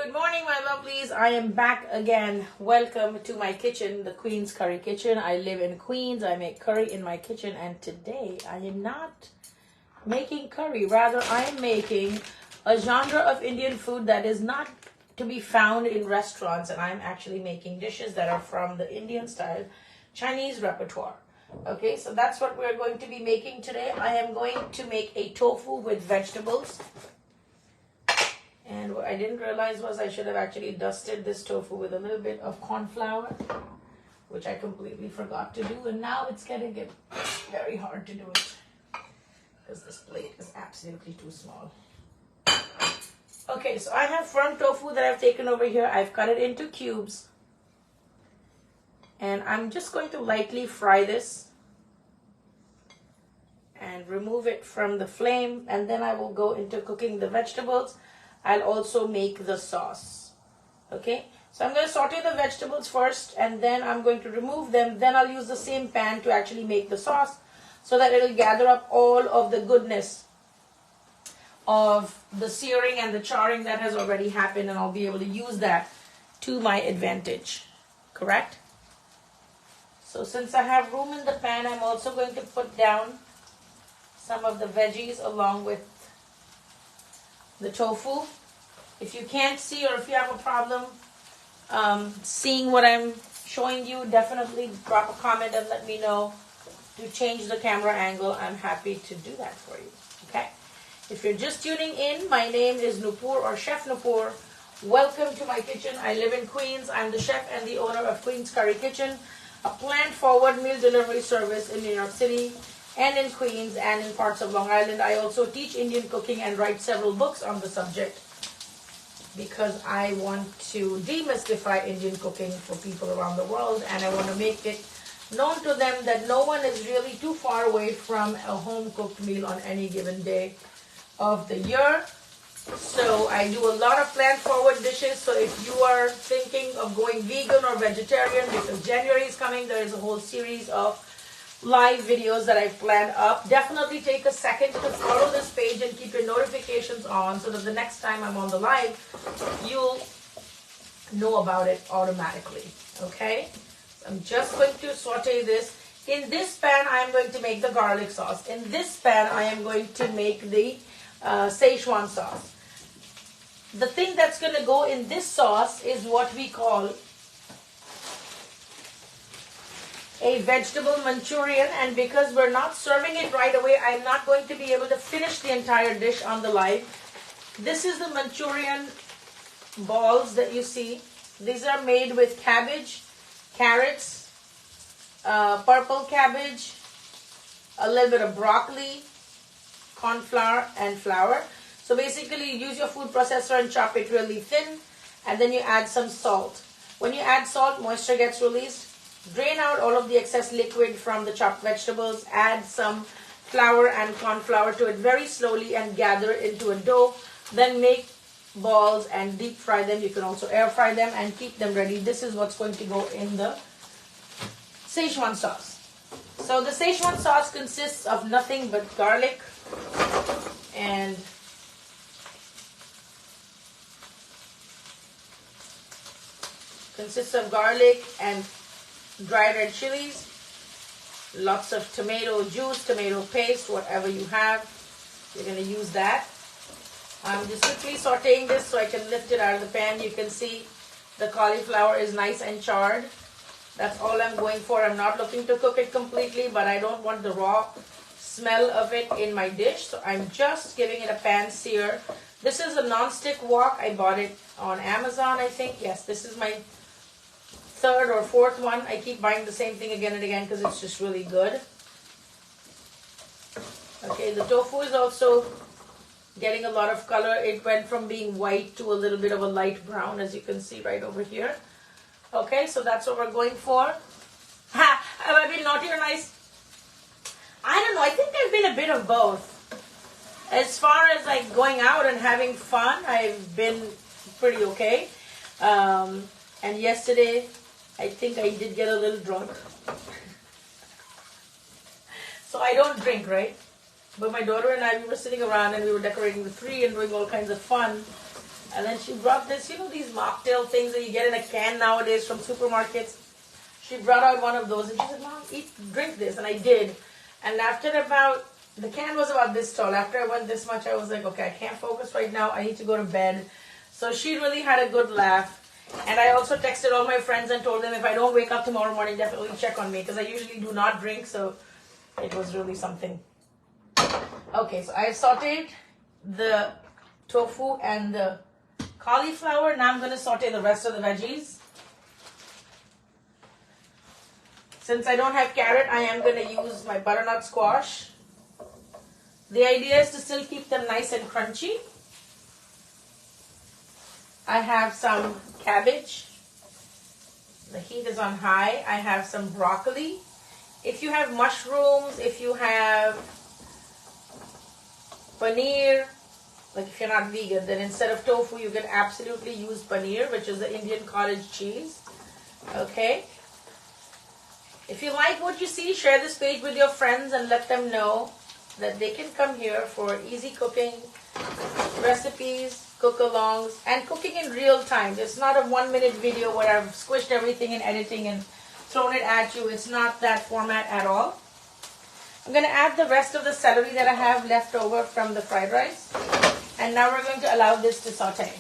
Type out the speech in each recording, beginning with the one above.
Good morning, my lovelies. I am back again. Welcome to my kitchen, the Queen's Curry Kitchen. I live in Queens. I make curry in my kitchen, and today I am not making curry. Rather, I am making a genre of Indian food that is not to be found in restaurants, and I'm actually making dishes that are from the Indian style Chinese repertoire. Okay, so that's what we're going to be making today. I am going to make a tofu with vegetables. And what I didn't realize was I should have actually dusted this tofu with a little bit of corn flour, which I completely forgot to do. And now it's getting very hard to do it because this plate is absolutely too small. Okay, so I have firm tofu that I've taken over here. I've cut it into cubes. And I'm just going to lightly fry this and remove it from the flame. And then I will go into cooking the vegetables. I'll also make the sauce. Okay, so I'm going to saute the vegetables first and then I'm going to remove them. Then I'll use the same pan to actually make the sauce so that it'll gather up all of the goodness of the searing and the charring that has already happened, and I'll be able to use that to my advantage. Correct? So since I have room in the pan, I'm also going to put down some of the veggies along with the tofu. If you can't see, or if you have a problem seeing what I'm showing you, definitely drop a comment and let me know to change the camera angle. I'm happy to do that for you. Okay? If you're just tuning in, my name is Nupur or Chef Nupur. Welcome to my kitchen. I live in Queens. I'm the chef and the owner of Queen's Curry Kitchen, a plant-forward meal delivery service in New York City and in Queens and in parts of Long Island. I also teach Indian cooking and write several books on the subject because I want to demystify Indian cooking for people around the world, and I want to make it known to them that no one is really too far away from a home-cooked meal on any given day of the year. So I do a lot of plant-forward dishes. So if you are thinking of going vegan or vegetarian, because January is coming, there is a whole series of live videos that I've planned up. Definitely take a second to follow this page and keep your notifications on so that the next time I'm on the live, you'll know about it automatically. Okay? I'm just going to saute this. In this pan, I am going to make the garlic sauce. In this pan, I am going to make the Szechuan sauce. The thing that's going to go in this sauce is what we call a vegetable Manchurian, and because we're not serving it right away, I'm not going to be able to finish the entire dish on the live. This is the Manchurian balls that you see. These are made with cabbage, carrots, purple cabbage, a little bit of broccoli, corn flour, and flour. So basically you use your food processor and chop it really thin, and then you add some salt. When you add salt, moisture gets released. Drain out all of the excess liquid from the chopped vegetables. Add some flour and corn flour to it very slowly and gather it into a dough. Then make balls and deep fry them. You can also air fry them and keep them ready. This is what's going to go in the Szechuan sauce. So the Szechuan sauce consists of nothing but garlic and dried red chilies, lots of tomato juice, tomato paste, whatever you have. You're going to use that. I'm just quickly sauteing this so I can lift it out of the pan. You can see the cauliflower is nice and charred. That's all I'm going for. I'm not looking to cook it completely, but I don't want the raw smell of it in my dish. So I'm just giving it a pan sear. This is a non-stick wok. I bought it on Amazon, I think. Yes, this is my third or fourth one. I keep buying the same thing again and again because it's just really good. Okay, the tofu is also getting a lot of color. It went from being white to a little bit of a light brown, as you can see right over here. Okay, so that's what we're going for. Ha! Have I been naughty or nice? I don't know. I think I've been a bit of both. As far as like going out and having fun, I've been pretty okay. And yesterday, I think I did get a little drunk. So I don't drink, right? But my daughter and I, we were sitting around and we were decorating the tree and doing all kinds of fun. And then she brought this, these mocktail things that you get in a can nowadays from supermarkets. She brought out one of those and she said, Mom, drink this. And I did. And after the can was about this tall. After I went this much, I was like, okay, I can't focus right now. I need to go to bed. So she really had a good laugh. And I also texted all my friends and told them if I don't wake up tomorrow morning, definitely check on me. Because I usually do not drink. So it was really something. Okay, so I sauteed the tofu and the cauliflower. Now I'm going to saute the rest of the veggies. Since I don't have carrot, I am going to use my butternut squash. The idea is to still keep them nice and crunchy. I have some cabbage. The heat is on high. I have some broccoli. If you have mushrooms, if you have paneer, like if you're not vegan, then instead of tofu, you can absolutely use paneer, which is the Indian cottage cheese. Okay. If you like what you see, share this page with your friends and let them know that they can come here for easy cooking recipes, cook-alongs, and cooking in real time. It's not a 1-minute video where I've squished everything in editing and thrown it at you. It's not that format at all. I'm going to add the rest of the celery that I have left over from the fried rice. And now we're going to allow this to saute.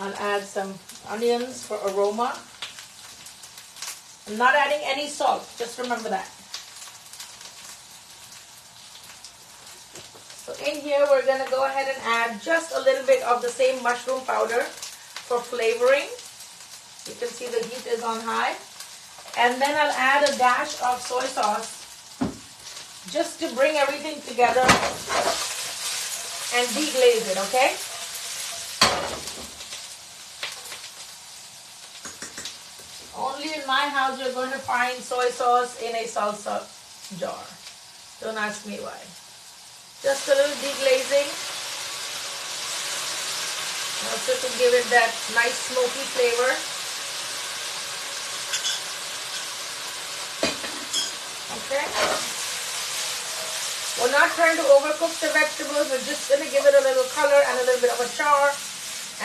I'll add some onions for aroma. I'm not adding any salt, just remember that. So in here we're going to go ahead and add just a little bit of the same mushroom powder for flavoring. You can see the heat is on high. And then I'll add a dash of soy sauce just to bring everything together and deglaze it, okay? Only in my house you're going to find soy sauce in a salsa jar. Don't ask me why. Just a little deglazing. Also to give it that nice smoky flavor. Okay. We're not trying to overcook the vegetables. We're just going to give it a little color and a little bit of a char.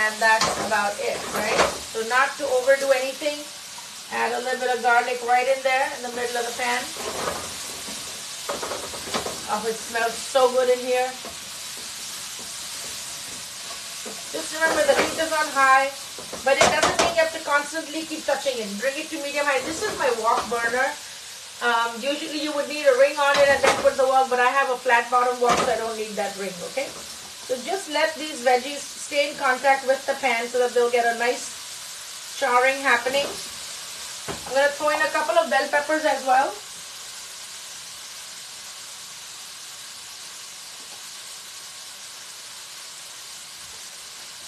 And that's about it, right? So not to overdo anything. Add a little bit of garlic right in there in the middle of the pan. Oh, it smells so good in here. Just remember the heat is on high, but it doesn't mean you have to constantly keep touching it. Bring it to medium high. This is my wok burner. Usually you would need a ring on it and then put the wok, but I have a flat bottom wok, so I don't need that ring, okay? So just let these veggies stay in contact with the pan so that they'll get a nice charring happening. I'm going to throw in a couple of bell peppers as well.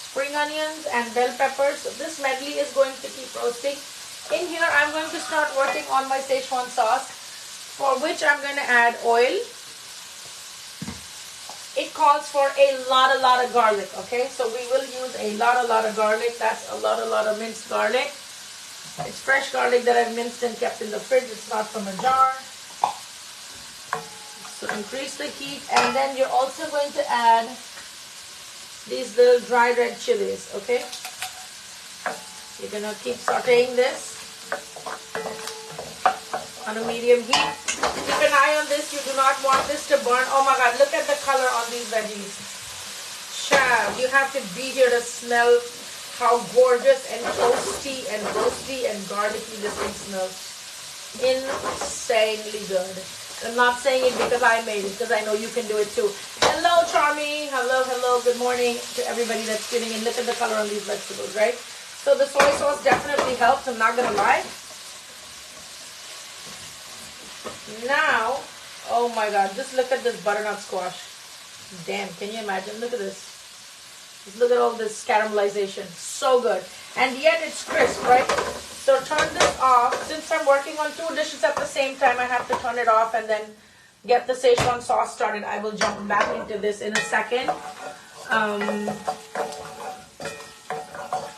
Spring onions and bell peppers. So this medley is going to keep roasting. In here, I'm going to start working on my Szechuan sauce, for which I'm going to add oil. It calls for a lot of garlic, okay? So we will use a lot of garlic. That's a lot of minced garlic. It's fresh garlic that I've minced and kept in the fridge. It's not from a jar. So increase the heat, and then you're also going to add these little dry red chilies, okay? You're going to keep sauteing this on a medium heat. Keep an eye on this. You do not want this to burn. Oh my God, look at the color on these veggies. Child, you have to be here to smell how gorgeous and toasty and roasty and garlicky this thing smells. Insanely good. I'm not saying it because I made it, because I know you can do it too. Hello, Charmy. Hello. Good morning to everybody that's tuning in. Look at the color on these vegetables, right? So the soy sauce definitely helps, I'm not going to lie. Now, oh my God, just look at this butternut squash. Damn, can you imagine? Look at this. Just look at all this caramelization. So good. And yet it's crisp, right? So turn this off. Since I'm working on 2 dishes at the same time, I have to turn it off and then get the Szechuan sauce started. I will jump back into this in a second.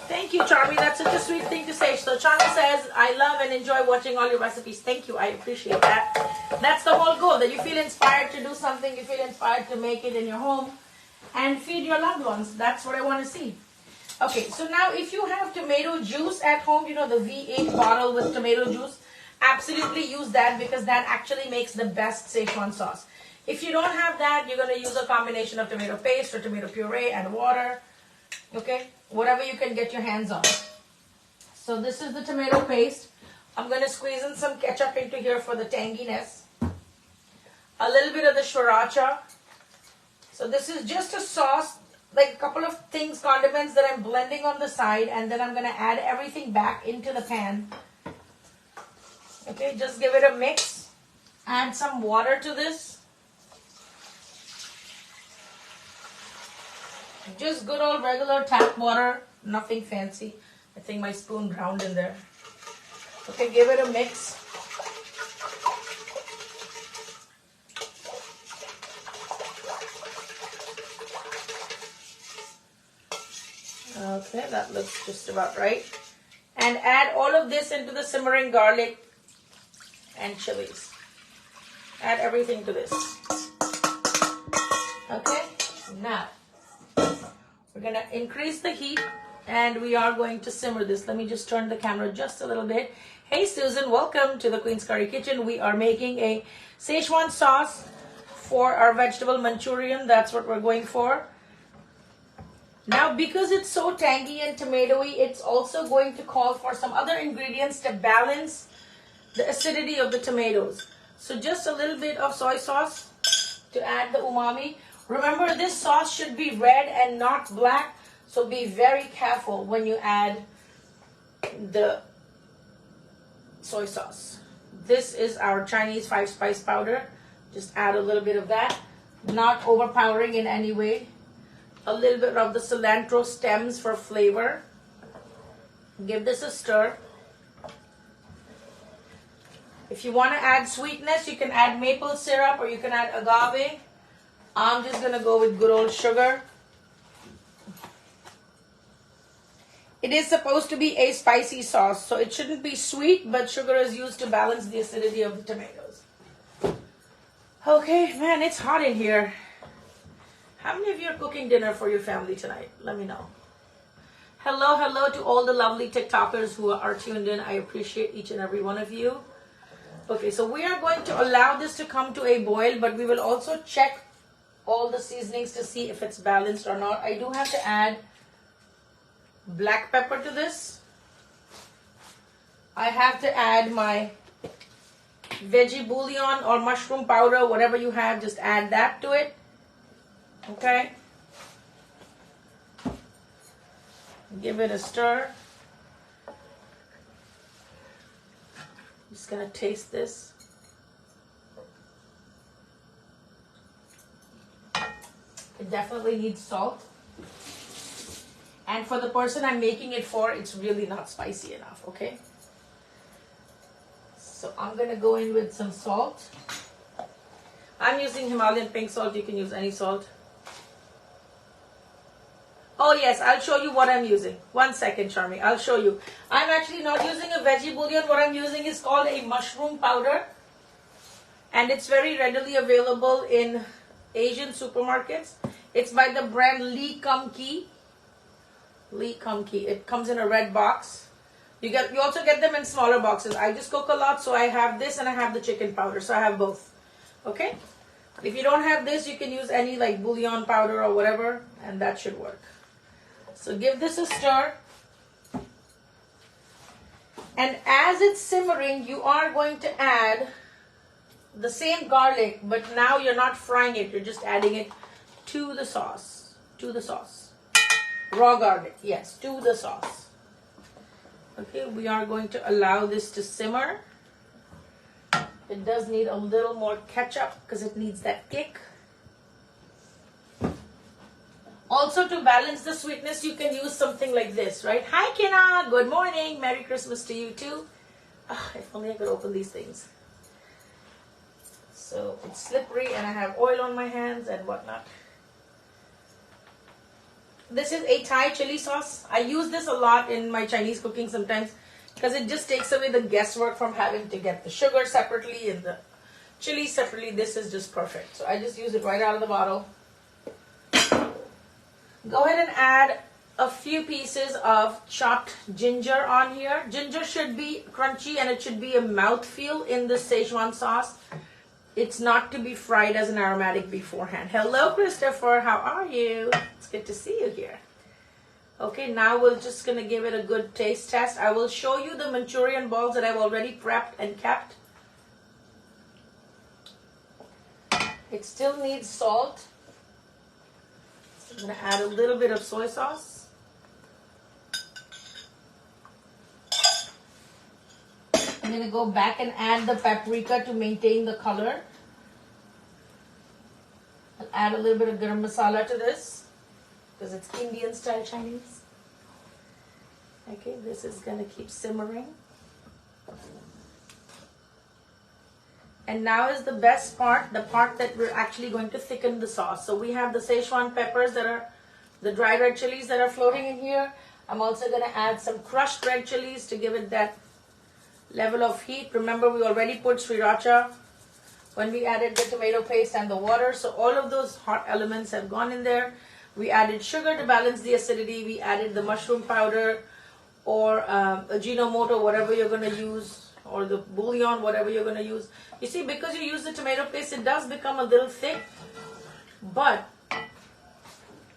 Thank you, Charmy. That's such a sweet thing to say. So Charmy says, I love and enjoy watching all your recipes. Thank you. I appreciate that. That's the whole goal, that you feel inspired to do something. You feel inspired to make it in your home and feed your loved ones. That's what I want to see. Okay, so now if you have tomato juice at home, you know, the V8 bottle with tomato juice, absolutely use that, because that actually makes the best Szechuan sauce. If you don't have that, you're going to use a combination of tomato paste or tomato puree and water. Okay, whatever you can get your hands on. So this is the tomato paste. I'm going to squeeze in some ketchup into here for the tanginess. A little bit of the sriracha. So this is just a sauce, like a couple of things, condiments that I'm blending on the side, and then I'm going to add everything back into the pan. Okay, just give it a mix. Add some water to this. Just good old regular tap water, nothing fancy. I think my spoon drowned in there. Okay, give it a mix. Okay, that looks just about right. And add all of this into the simmering garlic and chilies. Add everything to this. Okay, now we're going to increase the heat and we are going to simmer this. Let me just turn the camera just a little bit. Hey Susan, welcome to the Queen's Curry Kitchen. We are making a Szechuan sauce for our vegetable Manchurian. That's what we're going for. Now, because it's so tangy and tomatoey, it's also going to call for some other ingredients to balance the acidity of the tomatoes. So just a little bit of soy sauce to add the umami. Remember, this sauce should be red and not black, so be very careful when you add the soy sauce. This is our Chinese 5-spice powder. Just add a little bit of that, not overpowering in any way. A little bit of the cilantro stems for flavor. Give this a stir. If you want to add sweetness, you can add maple syrup or you can add agave. I'm just going to go with good old sugar. It is supposed to be a spicy sauce, so it shouldn't be sweet, but sugar is used to balance the acidity of the tomatoes. Okay, man, it's hot in here. How many of you are cooking dinner for your family tonight? Let me know. Hello to all the lovely TikTokers who are tuned in. I appreciate each and every one of you. Okay, so we are going to allow this to come to a boil, but we will also check all the seasonings to see if it's balanced or not. I do have to add black pepper to this. I have to add my veggie bouillon or mushroom powder, whatever you have, just add that to it. Okay. Give it a stir. Just gonna taste this. It definitely needs salt. And for the person I'm making it for, it's really not spicy enough, okay? So I'm gonna go in with some salt. I'm using Himalayan pink salt. You can use any salt. Oh yes, I'll show you what I'm using. 1 second, Charmy. I'll show you. I'm actually not using a veggie bouillon. What I'm using is called a mushroom powder. And it's very readily available in Asian supermarkets. It's by the brand Lee Kum Kee. Lee Kum Kee. It comes in a red box. You also get them in smaller boxes. I just cook a lot, so I have this and I have the chicken powder. So I have both. Okay? If you don't have this, you can use any like bouillon powder or whatever, and that should work. So give this a stir. And as it's simmering, you are going to add the same garlic, but now you're not frying it. You're just adding it to the sauce. To the sauce. Raw garlic, yes, to the sauce. Okay, we are going to allow this to simmer. It does need a little more ketchup because it needs that kick. Also, to balance the sweetness, you can use something like this, right? Hi, Kina. Good morning. Merry Christmas to you, too. If only I could open these things. So, it's slippery, and I have oil on my hands and whatnot. This is a Thai chili sauce. I use this a lot in my Chinese cooking sometimes because it just takes away the guesswork from having to get the sugar separately and the chili separately. This is just perfect. So I just use it right out of the bottle. Go ahead and add a few pieces of chopped ginger on here. Ginger should be crunchy and it should be a mouthfeel in the Szechuan sauce. It's not to be fried as an aromatic beforehand. Hello, Christopher. How are you? It's good to see you here. Okay, now we're just going to give it a good taste test. I will show you the Manchurian balls that I've already prepped and kept. It still needs salt. So I'm going to add a little bit of soy sauce. I'm going to go back and add the paprika to maintain the color. I'll add a little bit of garam masala to this because it's Indian style Chinese. Okay, this is going to keep simmering. And now is the best part, the part that we're actually going to thicken the sauce. So we have the Szechuan peppers that are the dried red chilies that are floating in here. I'm also going to add some crushed red chilies to give it that level of heat. Remember, we already put sriracha when we added the tomato paste and the water. So all of those hot elements have gone in there. We added sugar to balance the acidity. We added the mushroom powder or Ajinomoto, whatever you're going to use, or the bouillon, whatever you're going to use. You see, because you use the tomato paste, it does become a little thick. But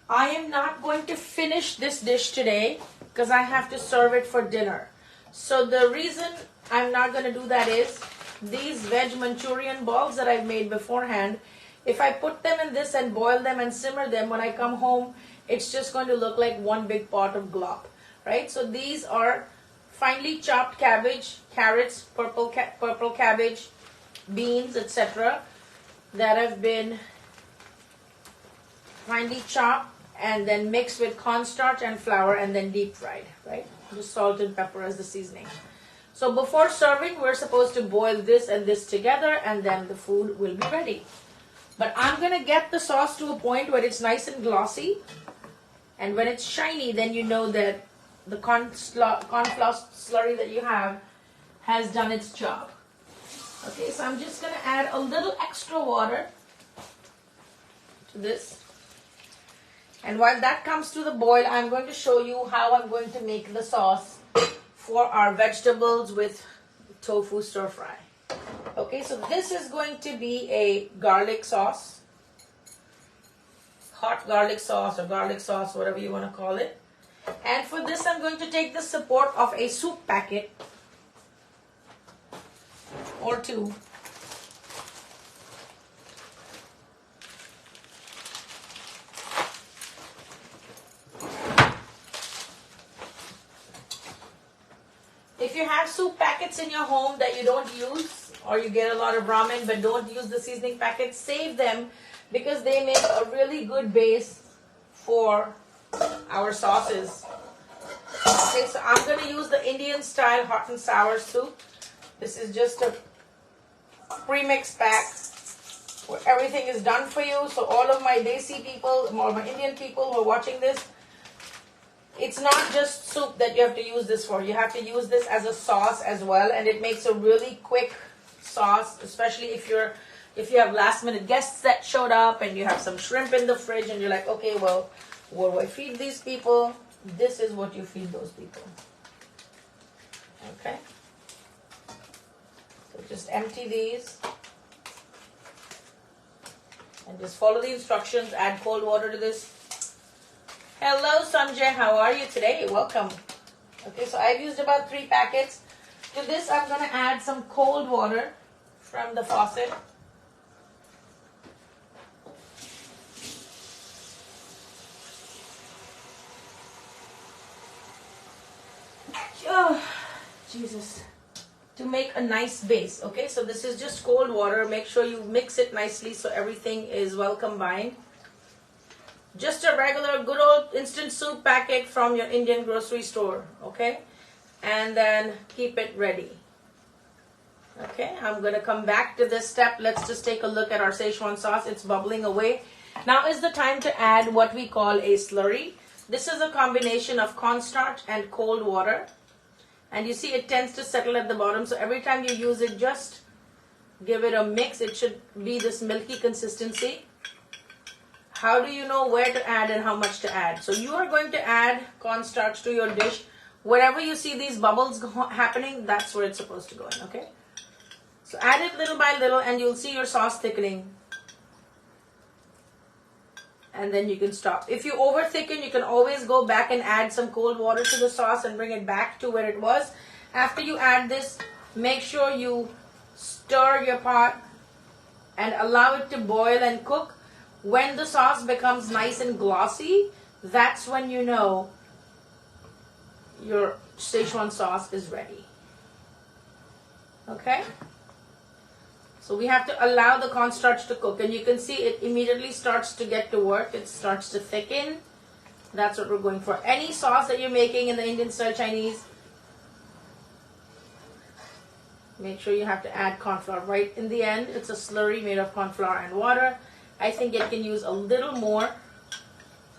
I am not going to finish this dish today because I have to serve it for dinner. So the reason I'm not going to do that is these veg Manchurian balls that I've made beforehand, if I put them in this and boil them and simmer them, when I come home, it's just going to look like one big pot of glop, right? So these are finely chopped cabbage, carrots, purple cabbage, beans, etc. that have been finely chopped and then mixed with cornstarch and flour and then deep fried, right? Just salt and pepper as the seasoning. So before serving, we're supposed to boil this and this together and then the food will be ready. But I'm going to get the sauce to a point where it's nice and glossy. And when it's shiny, then you know that the cornflour slurry that you have has done its job. Okay, so I'm just going to add a little extra water to this. And while that comes to the boil, I'm going to show you how I'm going to make the sauce for our vegetables with tofu stir fry. Okay, so this is going to be a garlic sauce, hot garlic sauce or garlic sauce, whatever you want to call it. And for this, I'm going to take the support of a soup packet or two. If you have soup packets in your home that you don't use, or you get a lot of ramen but don't use the seasoning packets, save them because they make a really good base for our sauces. Okay, so I'm going to use the Indian style hot and sour soup. This is just a pre-mixed pack where everything is done for you. So all of my Desi people, all my Indian people who are watching this, it's not just soup that you have to use this for. You have to use this as a sauce as well, and it makes a really quick sauce, especially if you have last minute guests that showed up and you have some shrimp in the fridge and you're like, okay, well, what do I feed these people? This is what you feed those people. Okay, so just empty these and just follow the instructions. Add cold water to this. Hello Sanjay, how are you today? Welcome. Okay, so I've used about 3 packets. To this I'm going to add some cold water from the faucet. Oh, Jesus. To make a nice base. Okay, so this is just cold water. Make sure you mix it nicely so everything is well combined. Just a regular good old instant soup packet from your Indian grocery store, okay? And then keep it ready. Okay, I'm going to come back to this step. Let's just take a look at our Szechuan sauce. It's bubbling away. Now is the time to add what we call a slurry. This is a combination of cornstarch and cold water. And you see it tends to settle at the bottom. So every time you use it, just give it a mix. It should be this milky consistency. How do you know where to add and how much to add? So you are going to add cornstarch to your dish. Wherever you see these bubbles happening, that's where it's supposed to go in, okay? So add it little by little and you'll see your sauce thickening. And then you can stop. If you over thicken, you can always go back and add some cold water to the sauce and bring it back to where it was. After you add this, make sure you stir your pot and allow it to boil and cook. When the sauce becomes nice and glossy, that's when you know your Szechuan sauce is ready. Okay? So we have to allow the cornstarch to cook, and you can see it immediately starts to get to work. It starts to thicken. That's what we're going for. Any sauce that you're making in the Indian style Chinese, make sure you have to add corn flour right in the end. It's a slurry made of corn flour and water. I think it can use a little more.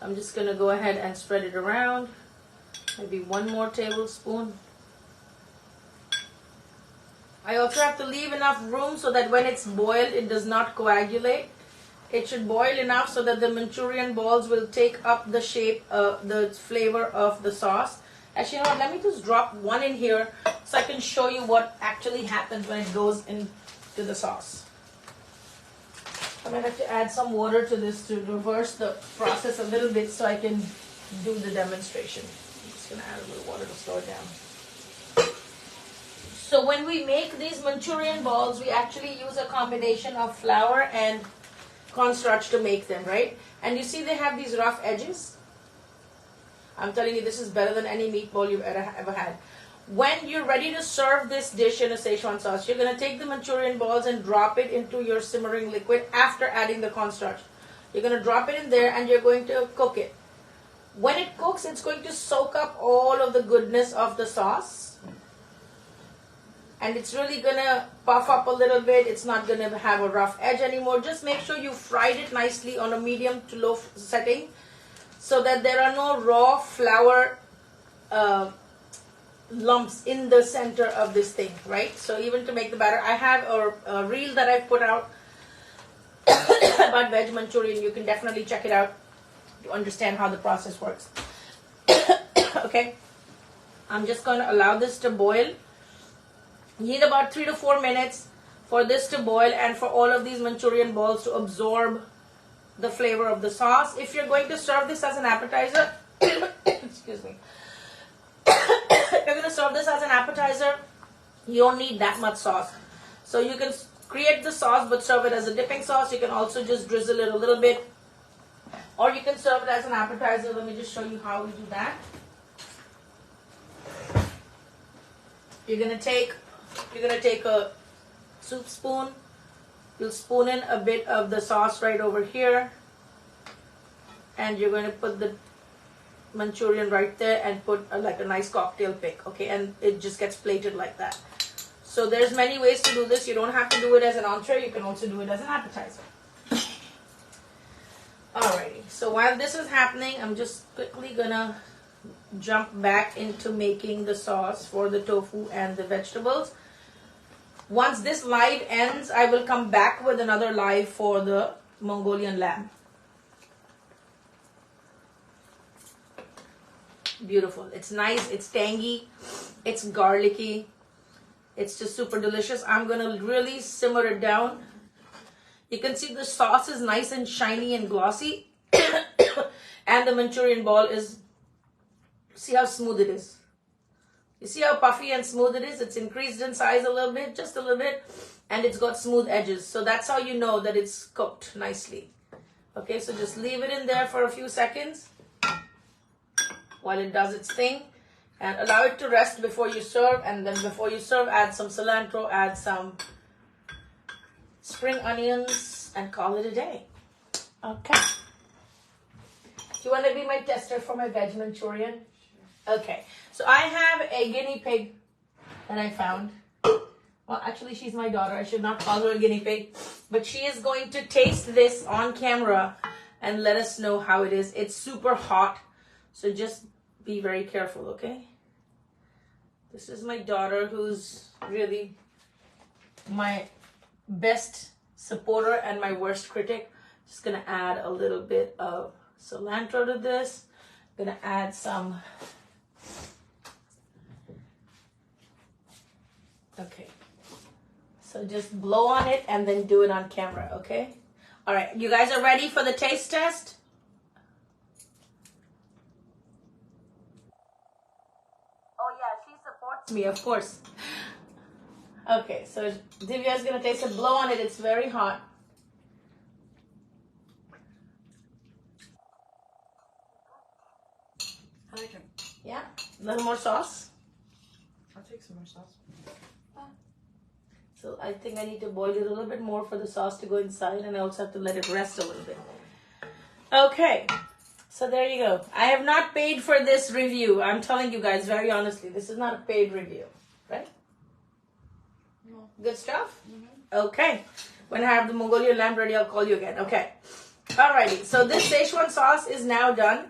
I'm just going to go ahead and spread it around. Maybe 1 more tablespoon. I also have to leave enough room so that when it's boiled, it does not coagulate. It should boil enough so that the Manchurian balls will take up the shape, the flavor of the sauce. Actually, you know what? Let me just drop 1 in here so I can show you what actually happens when it goes into the sauce. I'm going to have to add some water to this to reverse the process a little bit so I can do the demonstration. I'm just going to add a little water to slow it down. So when we make these Manchurian balls, we actually use a combination of flour and cornstarch to make them, right? And you see they have these rough edges. I'm telling you, this is better than any meatball you've ever had. When you're ready to serve this dish in a Szechuan sauce, you're going to take the Manchurian balls and drop it into your simmering liquid after adding the cornstarch. You're going to drop it in there and you're going to cook it. When it cooks, it's going to soak up all of the goodness of the sauce. And it's really going to puff up a little bit. It's not going to have a rough edge anymore. Just make sure you fried it nicely on a medium to low setting so that there are no raw flour lumps in the center of this thing, right? So even to make the batter, I have a reel that I've put out about veg Manchurian. You can definitely check it out to understand how the process works. Okay, I'm just going to allow this to boil. You need about 3 to 4 minutes for this to boil and for all of these Manchurian balls to absorb the flavor of the sauce. If you're going to serve this as an appetizer, excuse me, if you're going to serve this as an appetizer, you don't need that much sauce. So you can create the sauce but serve it as a dipping sauce. You can also just drizzle it a little bit, or you can serve it as an appetizer. Let me just show you how we do that. You're going to take a soup spoon. You'll spoon in a bit of the sauce right over here, and you're going to put the Manchurian right there and put like a nice cocktail pick, okay, and it just gets plated like that. So there's many ways to do this. You don't have to do it as an entree. You can also do it as an appetizer. Alrighty, so while this is happening, I'm just quickly gonna jump back into making the sauce for the tofu and the vegetables. Once this live ends, I will come back with another live for the Mongolian lamb. Beautiful. It's nice, it's tangy, it's garlicky, it's just super delicious. I'm gonna really simmer it down. You can see the sauce is nice and shiny and glossy and the Manchurian ball is, see how smooth it is. You see how puffy and smooth it is? It's increased in size a little bit, just a little bit, and it's got smooth edges. So that's how you know that it's cooked nicely. Okay, so just leave it in there for a few seconds while it does its thing, and allow it to rest before you serve. And then before you serve, add some cilantro, add some spring onions, and call it a day. Okay. Do you want to be my tester for my veg Manchurian? Okay. So I have a guinea pig that I found. Well, actually, she's my daughter. I should not call her a guinea pig. But she is going to taste this on camera and let us know how it is. It's super hot. So just be very careful, okay? This is my daughter, who's really my best supporter and my worst critic. Just gonna add a little bit of cilantro to this. Gonna add some. Okay. So just blow on it and then do it on camera, okay? All right, you guys are ready for the taste test? Oh yeah, she supports me, of course. Okay, so Divya is gonna taste it. Blow on it, it's very hot. I like it. Yeah, a little more sauce. I'll take some more sauce. So I think I need to boil it a little bit more for the sauce to go inside, and I also have to let it rest a little bit. Okay, so there you go. I have not paid for this review. I'm telling you guys very honestly, this is not a paid review, right? No. Good stuff? Mm-hmm. Okay. When I have the Mongolian lamb ready, I'll call you again. Okay. Alrighty, so this Szechuan sauce is now done.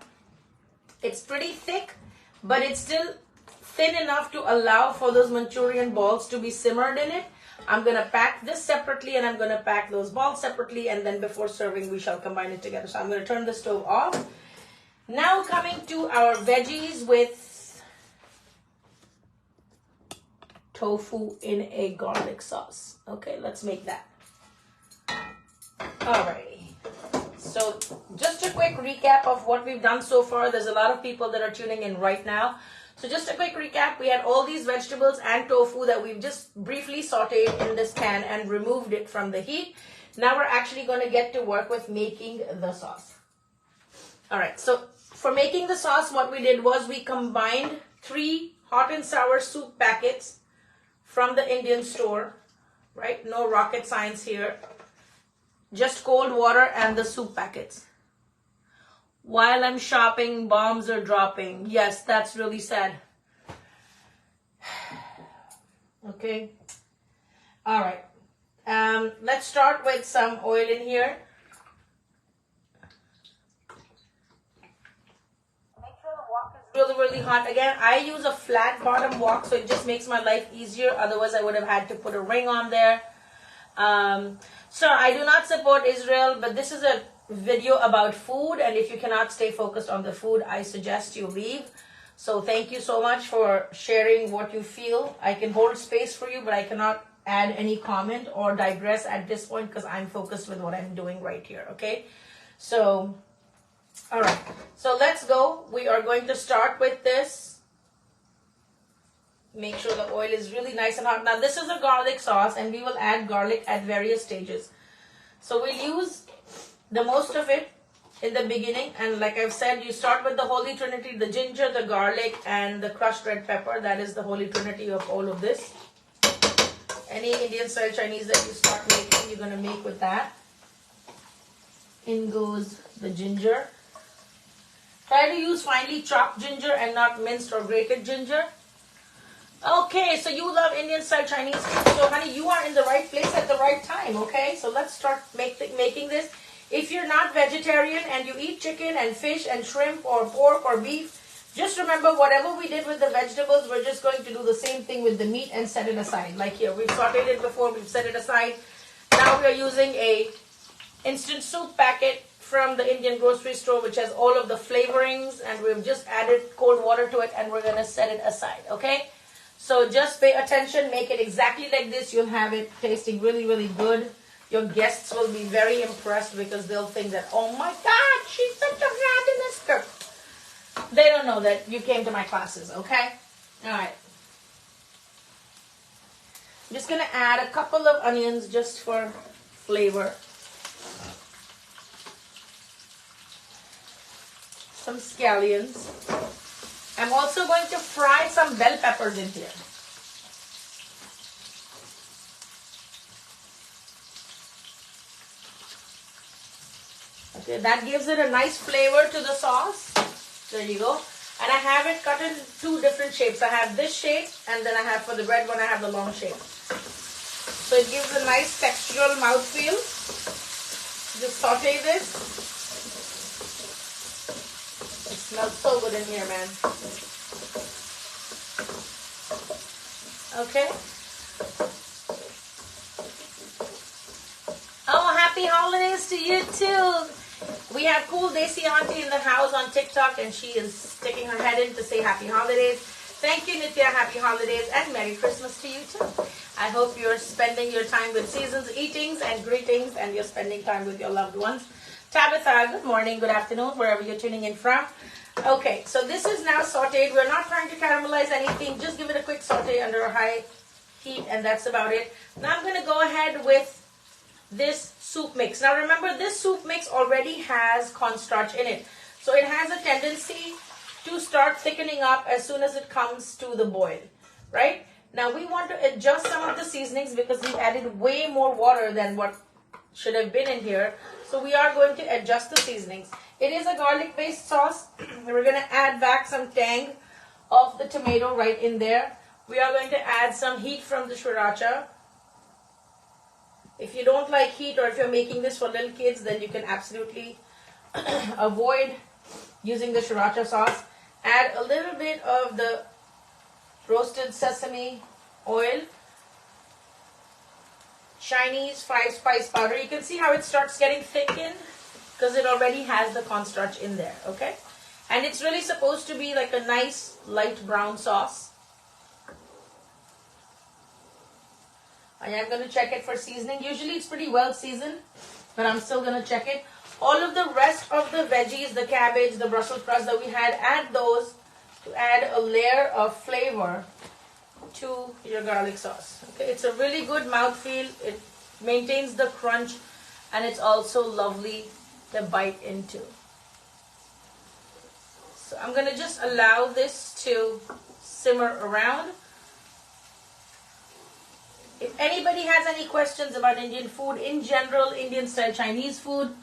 It's pretty thick, but it's still thin enough to allow for those Manchurian balls to be simmered in it. I'm going to pack this separately, and I'm going to pack those balls separately, and then before serving we shall combine it together. So I'm going to turn the stove off. Now coming to our veggies with tofu in a garlic sauce. Okay, let's make that. Alrighty. So just a quick recap of what we've done so far. There's a lot of people that are tuning in right now. So just a quick recap, we had all these vegetables and tofu that we've just briefly sauteed in this pan and removed it from the heat. Now we're actually going to get to work with making the sauce. All right, so for making the sauce, what we did was we combined 3 hot and sour soup packets from the Indian store, right? No rocket science here. Just cold water and the soup packets. While I'm shopping, bombs are dropping. Yes, that's really sad. Okay. All right. Let's start with some oil in here. Make sure the wok is really, really hot. Again, I use a flat bottom wok, so it just makes my life easier. Otherwise, I would have had to put a ring on there. So I do not support Israel, but this is a video about food, and if you cannot stay focused on the food, I suggest you leave. So thank you so much for sharing what you feel. I can hold space for you, but I cannot add any comment or digress at this point because I'm focused with what I'm doing right here. Okay, so all right, so let's go. We are going to start with this. Make sure the oil is really nice and hot. Now this is a garlic sauce, and we will add garlic at various stages. So we'll use the most of it in the beginning, and like I've said, you start with the Holy Trinity, the ginger, the garlic, and the crushed red pepper. That is the Holy Trinity of all of this. Any Indian style Chinese that you start making, you're going to make with that. In goes the ginger. Try to use finely chopped ginger and not minced or grated ginger. Okay, so you love Indian style Chinese food. So honey, you are in the right place at the right time, okay? So let's start making this. If you're not vegetarian and you eat chicken and fish and shrimp or pork or beef, just remember whatever we did with the vegetables, we're just going to do the same thing with the meat and set it aside. Like here, we've sauteed it before, we've set it aside. Now we are using a instant soup packet from the Indian grocery store, which has all of the flavorings, and we've just added cold water to it, and we're going to set it aside, okay? So just pay attention, make it exactly like this. You'll have it tasting really, really good. Your guests will be very impressed because they'll think that, oh my God, she's such a fabulous cook. They don't know that you came to my classes, okay? All right. I'm just going to add a couple of onions just for flavor. Some scallions. I'm also going to fry some bell peppers in here. Okay, that gives it a nice flavor to the sauce. There you go. And I have it cut in 2 different shapes. I have this shape, and then I have for the red one, I have the long shape. So it gives a nice textural mouthfeel. Just saute this. It's Smells so good in here, man. Okay. Oh, happy holidays to you too. We have Cool Desi Auntie in the house on TikTok, and she is sticking her head in to say happy holidays. Thank you, Nitya. Happy holidays and Merry Christmas to you too. I hope you're spending your time with seasons, eatings, and greetings, and you're spending time with your loved ones. Tabitha, good morning, good afternoon, wherever you're tuning in from. Okay, so this is now sauteed. We're not trying to caramelize anything. Just give it a quick saute under a high heat, and that's about it. Now I'm going to go ahead with this soup mix. Now remember, this soup mix already has cornstarch in it. So it has a tendency to start thickening up as soon as it comes to the boil, right? Now we want to adjust some of the seasonings because we added way more water than what should have been in here. So we are going to adjust the seasonings. It is a garlic based sauce. We're going to add back some tang of the tomato right in there. We are going to add some heat from the sriracha. If you don't like heat, or if you're making this for little kids, then you can absolutely avoid using the sriracha sauce. Add a little bit of the roasted sesame oil. Chinese 5-spice powder. You can see how it starts getting thickened because it already has the cornstarch in there, okay? And it's really supposed to be like a nice light brown sauce. I am going to check it for seasoning. Usually it's pretty well seasoned, but I'm still going to check it. All of the rest of the veggies, the cabbage, the Brussels sprouts that we had, add those to add a layer of flavor to your garlic sauce. Okay, it's a really good mouthfeel. It maintains the crunch, and it's also lovely to bite into. So I'm going to just allow this to simmer around. If anybody has any questions about Indian food in general, Indian style Chinese food,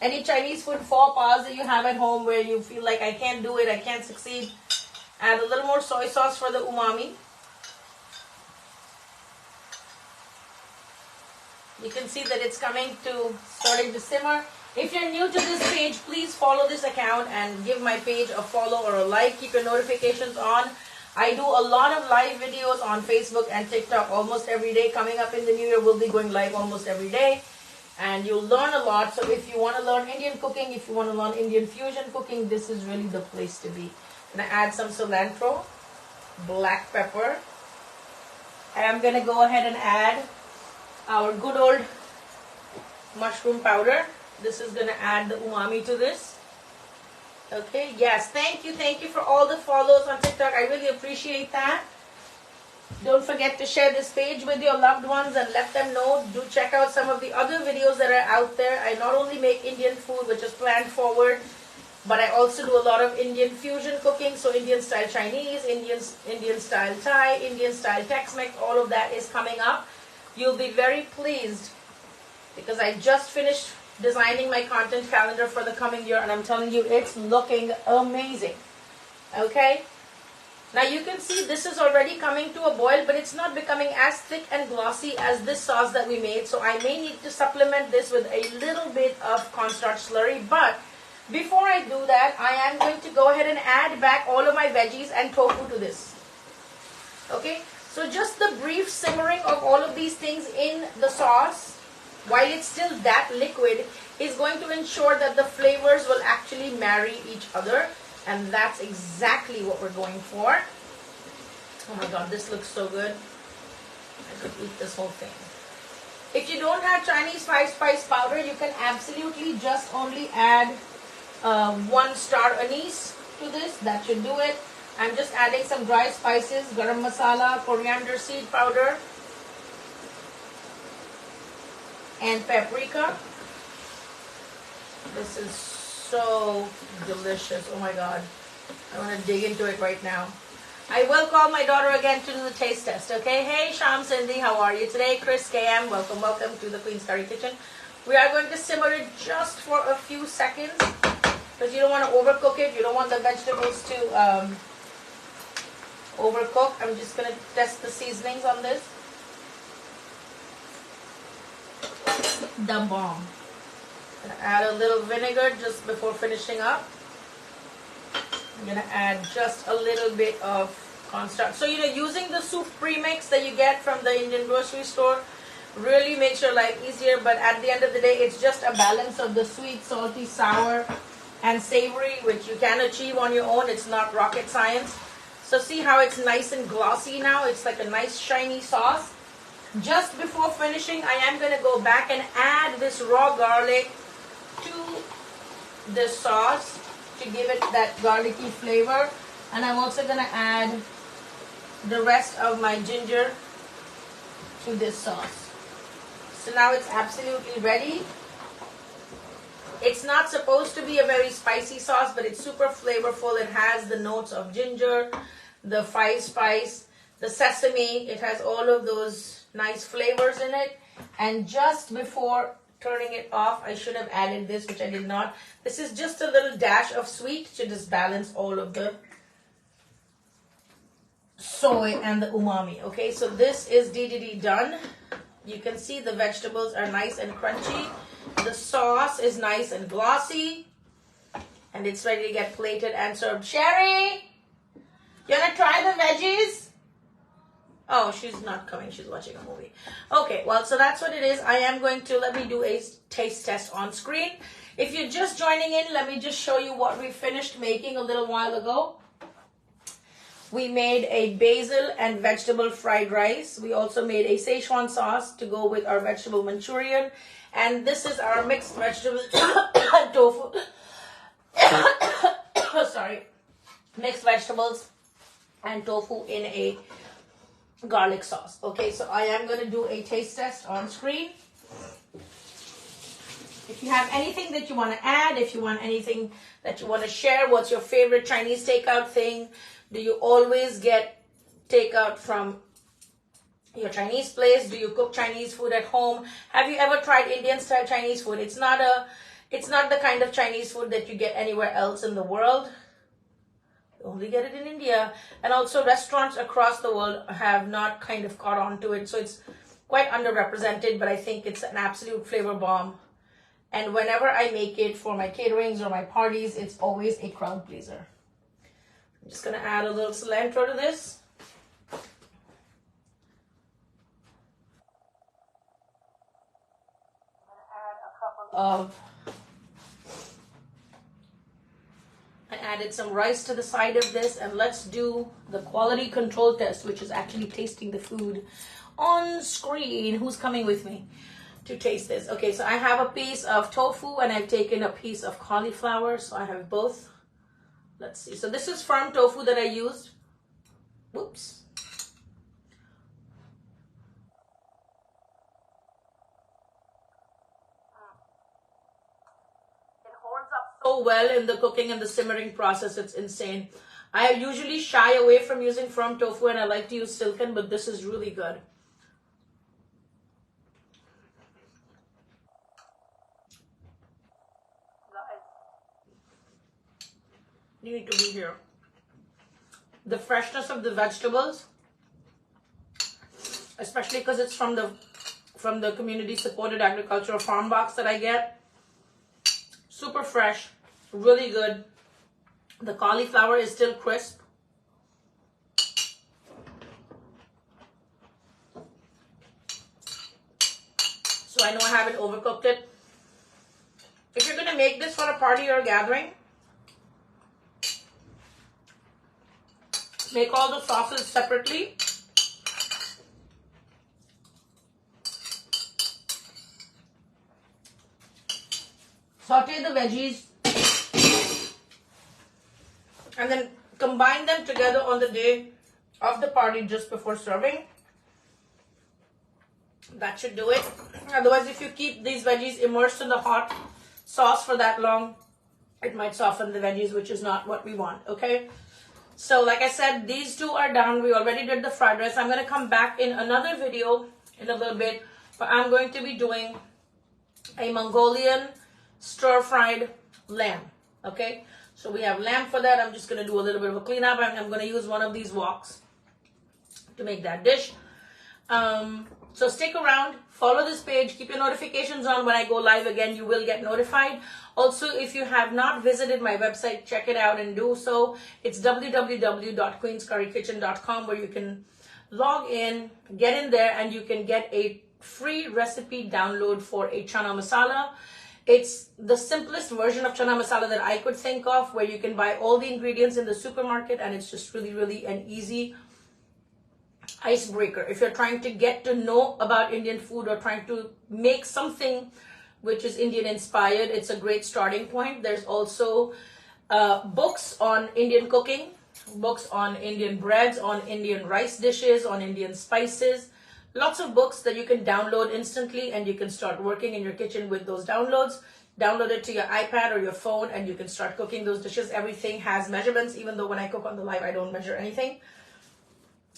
any Chinese food faux pas that you have at home where you feel like I can't do it, I can't succeed, add a little more soy sauce for the umami. You can see that it's starting to simmer. If you're new to this page, please follow this account and give my page a follow or a like. Keep your notifications on. I do a lot of live videos on Facebook and TikTok almost every day. Coming up in the new year, we'll be going live almost every day. And you'll learn a lot. So if you want to learn Indian cooking, if you want to learn Indian fusion cooking, this is really the place to be. I'm going to add some cilantro, black pepper. And I'm going to go ahead and add our good old mushroom powder. This is going to add the umami to this. Okay, yes, thank you for all the follows on TikTok. I really appreciate that. Don't forget to share this page with your loved ones and let them know. Do check out some of the other videos that are out there. I not only make Indian food, which is planned forward, but I also do a lot of Indian fusion cooking. So Indian style Chinese, Indian style Thai, Indian style Tex-Mex, all of that is coming up. You'll be very pleased because I just finished designing my content calendar for the coming year, and I'm telling you, it's looking amazing. Okay, now you can see this is already coming to a boil, but it's not becoming as thick and glossy as this sauce that we made, so I may need to supplement this with a little bit of cornstarch slurry. But before I do that, I am going to go ahead and add back all of my veggies and tofu to this. Okay, so just the brief simmering of all of these things in the sauce while it's still that liquid is going to ensure that the flavors will actually marry each other, and that's exactly what we're going for. Oh my god, this looks so good. I could eat this whole thing. If you don't have Chinese 5-spice powder, you can absolutely just only add 1 star anise to this. That should do it. I'm just adding some dry spices, garam masala, coriander seed powder, and paprika. This is so delicious. Oh my god. I want to dig into it right now. I will call my daughter again to do the taste test, okay? Hey, Sham Cindy, how are you today? Chris KM, welcome to the Queen's Curry Kitchen. We are going to simmer it just for a few seconds because you don't want to overcook it. You don't want the vegetables to overcook. I'm just going to test the seasonings on this. The bomb. Add a little vinegar just before finishing up. I'm gonna add just a little bit of cornstarch. So, using the soup premix that you get from the Indian grocery store really makes your life easier, but at the end of the day, it's just a balance of the sweet, salty, sour, and savory, which you can achieve on your own. It's not rocket science. So see how it's nice and glossy now? It's like a nice shiny sauce. Just before finishing, I am going to go back and add this raw garlic to this sauce to give it that garlicky flavor. And I'm also going to add the rest of my ginger to this sauce. So now it's absolutely ready. It's not supposed to be a very spicy sauce, but it's super flavorful. It has the notes of ginger, the five spice, the sesame. It has all of those nice flavors in it. And just before turning it off, I should have added this, which I did not. This is just a little dash of sweet to just balance all of the soy and the umami. Okay, so this is DDD done. You can see the vegetables are nice and crunchy. The sauce is nice and glossy. And it's ready to get plated and served. Sherry, you want to try the veggies? Oh, she's not coming. She's watching a movie. Okay, well, so that's what it is. I am going to, let me do a taste test on screen. If you're just joining in, let me just show you what we finished making a little while ago. We made a basil and vegetable fried rice. We also made a Szechuan sauce to go with our vegetable Manchurian. And this is our mixed vegetable tofu. Sorry. Mixed vegetables and tofu in a garlic sauce. Okay, so I am going to do a taste test on screen. If you have anything that you want to add, if you want anything that you want to share, what's your favorite Chinese takeout thing? Do you always get takeout from your Chinese place? Do you cook Chinese food at home? Have you ever tried Indian style Chinese food? It's not the kind of Chinese food that you get anywhere else in the world. You only get it in India. And also restaurants across the world have not kind of caught on to it. So it's quite underrepresented, but I think it's an absolute flavor bomb. And whenever I make it for my caterings or my parties, it's always a crowd pleaser. I'm just going to add a little cilantro to this. I added some rice to the side of this, and let's do the quality control test, which is actually tasting the food on screen. Who's coming with me to taste this? Okay, so I have a piece of tofu and I've taken a piece of cauliflower, so I have both. Let's see. So this is firm tofu that I used. Whoops. So well in the cooking and the simmering process, it's insane. I usually shy away from using firm tofu and I like to use silken, but this is really good. You need to be here. The freshness of the vegetables, especially because it's from the community supported agricultural farm box that I get. Super fresh, really good. The cauliflower is still crisp. So I know I haven't overcooked it. If you're gonna make this for a party or a gathering, make all the sauces separately. Saute the veggies and then combine them together on the day of the party just before serving. That should do it. Otherwise, if you keep these veggies immersed in the hot sauce for that long, it might soften the veggies, which is not what we want, okay? So like I said, these two are done. We already did the fried rice. I'm going to come back in another video in a little bit, but I'm going to be doing a Mongolian stir-fried lamb, okay? So we have lamb for that. I'm just going to do a little bit of a cleanup, and I'm going to use one of these woks to make that dish. So stick around, follow this page, keep your notifications on. When I go live again, you will get notified. Also, if you have not visited my website, check it out and do so. It's www.queenscurrykitchen.com, where you can log in, get in there, and you can get a free recipe download for a chana masala. It's the simplest version of chana masala that I could think of, where you can buy all the ingredients in the supermarket, and it's just really, really an easy icebreaker. If you're trying to get to know about Indian food or trying to make something which is Indian inspired, it's a great starting point. There's also books on Indian cooking, books on Indian breads, on Indian rice dishes, on Indian spices. Lots of books that you can download instantly, and you can start working in your kitchen with those downloads. Download it to your iPad or your phone, and you can start cooking those dishes. Everything has measurements, even though when I cook on the live, I don't measure anything.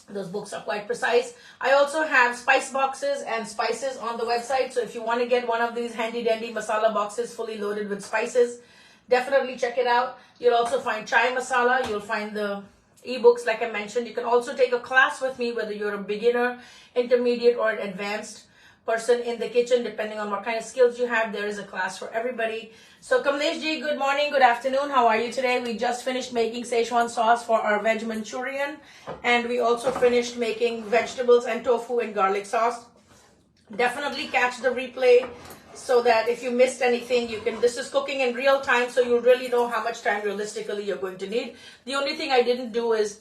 Those books are quite precise. I also have spice boxes and spices on the website. So if you want to get one of these handy dandy masala boxes fully loaded with spices, definitely check it out. You'll also find chai masala. You'll find the ebooks like I mentioned. You can also take a class with me, whether you're a beginner, intermediate, or an advanced person in the kitchen, depending on what kind of skills you have. There is a class for everybody. So Kamlesh ji, good morning, good afternoon. How are you today? We just finished making Szechuan sauce for our veg Manchurian, and we also finished making vegetables and tofu in garlic sauce. Definitely catch the replay so that if you missed anything, you can, this is cooking in real time, so you really know how much time realistically you're going to need. The only thing I didn't do is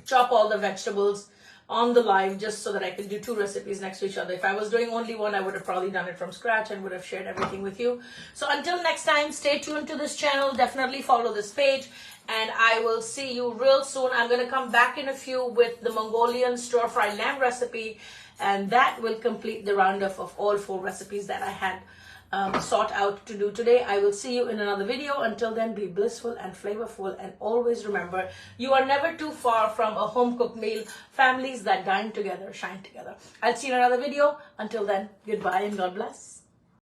chop all the vegetables on the live, just so that I could do two recipes next to each other. If I was doing only one, I would have probably done it from scratch and would have shared everything with you. So until next time, stay tuned to this channel. Definitely follow this page, and I will see you real soon. I'm going to come back in a few with the Mongolian stir-fried lamb recipe, and that will complete the roundup of all 4 recipes that I had sought out to do today. I will see you in another video. Until then, be blissful and flavorful, and always remember, you are never too far from a home-cooked meal. Families that dine together shine together. I'll see you in another video. Until then, goodbye and God bless.